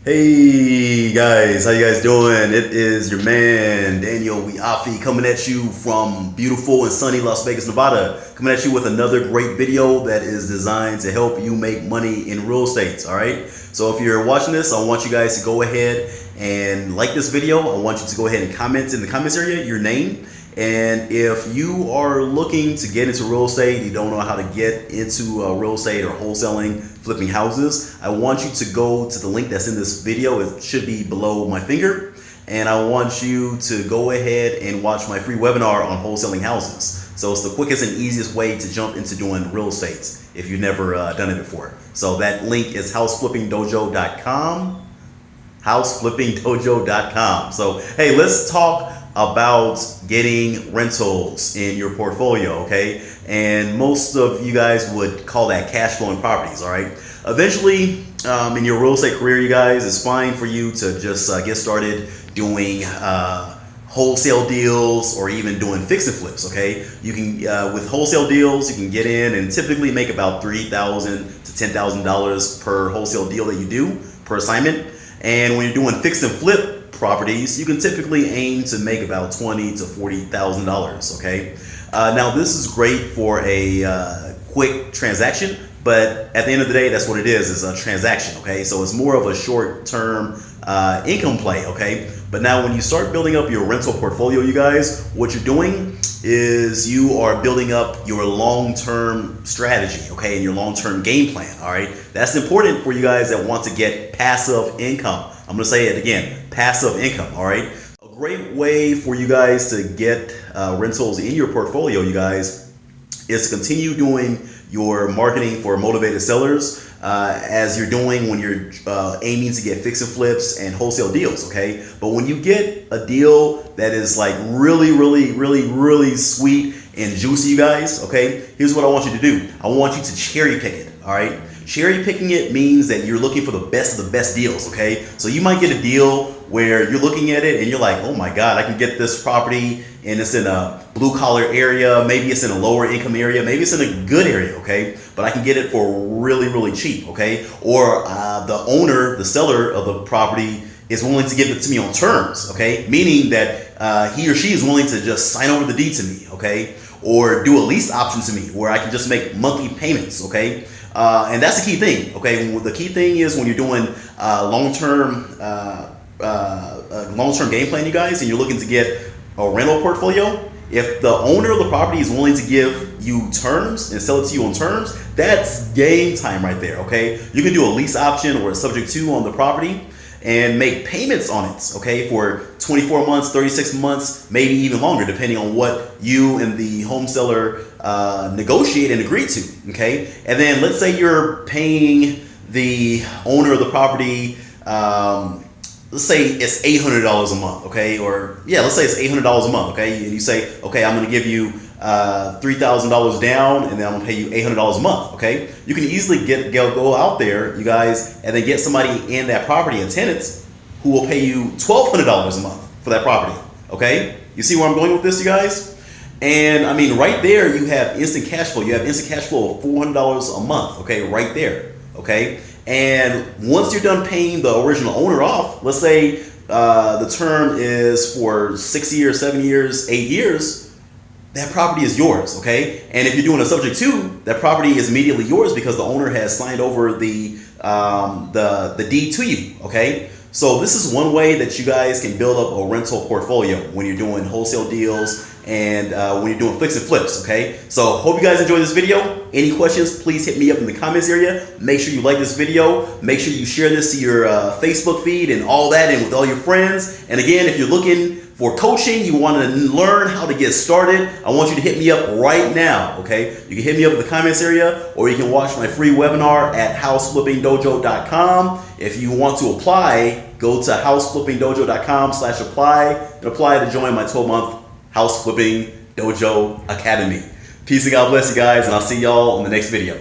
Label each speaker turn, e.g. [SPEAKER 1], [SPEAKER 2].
[SPEAKER 1] Hey guys, how you guys doing? It is your man Melinda Wiafe coming at you from beautiful and sunny Las Vegas, Nevada. Coming at you with another great video that is designed to help you make money in real estate. All right. So if you're watching this, I want you guys to go ahead and like this video. I want you to go ahead and comment in the comments area your name. And if you are looking to get into real estate, you don't know how to get into real estate or wholesaling, flipping houses, I want you to go to the link that's in this video. It should be below my finger. And I want you to go ahead and watch my free webinar on wholesaling houses. So it's the quickest and easiest way to jump into doing real estate if you've never done it before. So that link is houseflippingdojo.com. houseflippingdojo.com. So hey, let's talk about getting rentals in your portfolio, okay? And most of you guys would call that cash flowing properties, all right? Eventually, in your real estate career, you guys, it's fine for you to just get started doing wholesale deals or even doing fix and flips, okay? You can, with wholesale deals, you can get in and typically make about $3,000 to $10,000 per wholesale deal that you do per assignment. And when you're doing fix and flip properties, you can typically aim to make about $20,000 to $40,000. Okay. Now this is great for a quick transaction, but at the end of the day, that's what it is a transaction. Okay. So it's more of a short-term income play. Okay. But now when you start building up your rental portfolio, you guys, what you're doing is you are building up your long-term strategy, okay, and your long-term game plan. All right. That's important for you guys that want to get passive income. I'm going to say it again, passive income. All right. A great way for you guys to get rentals in your portfolio, you guys, is to continue doing your marketing for motivated sellers as you're doing when you're aiming to get fix and flips and wholesale deals. Okay. But when you get a deal that is like really sweet and juicy, you guys, okay, here's what I want you to do. I want you to cherry pick it. All right. Cherry picking it means that you're looking for the best of the best deals, okay? So you might get a deal where you're looking at it and you're like, oh my God, I can get this property and it's in a blue collar area. Maybe it's in a lower income area. Maybe it's in a good area, okay? But I can get it for really cheap, okay? Or the owner, the seller of the property is willing to give it to me on terms, okay? Meaning that he or she is willing to just sign over the deed to me, okay? Or do a lease option to me where I can just make monthly payments, okay? And that's the key thing, okay? The key thing is when you're doing long-term game plan, you guys, and you're looking to get a rental portfolio, if the owner of the property is willing to give you terms and sell it to you on terms, that's game time right there, okay? You can do a lease option or a subject to on the property and make payments on it, okay, for 24 months, 36 months, maybe even longer, depending on what you and the home seller negotiate and agree to, okay? And then let's say you're paying the owner of the property, let's say it's $800 a month, okay? Or yeah, let's say it's $800 a month, okay? And you say, okay, I'm gonna give you $3,000 down and then I'm gonna pay you $800 a month, okay? You can easily go out there, you guys, and then get somebody in that property, a tenant, who will pay you $1,200 a month for that property, okay? You see where I'm going with this, you guys? And I mean, right there, you have instant cash flow. You have instant cash flow of $400 a month, okay? Right there, okay? And once you're done paying the original owner off, let's say the term is for 6 years, 7 years, 8 years, that property is yours, okay? And if you're doing a subject to, that property is immediately yours because the owner has signed over the deed to you, okay? So this is one way that you guys can build up a rental portfolio when you're doing wholesale deals and when you're doing fix and flips, okay? So hope you guys enjoyed this video. Any questions, please hit me up in the comments area. Make sure you like this video. Make sure you share this to your Facebook feed and all that and with all your friends. And again, if you're looking for coaching, you want to learn how to get started, I want you to hit me up right now, okay? You can hit me up in the comments area or you can watch my free webinar at houseflippingdojo.com. If you want to apply, go to houseflippingdojo.com/apply and apply to join my 12-month House Flipping Dojo Academy. Peace and God bless you guys, and I'll see y'all in the next video.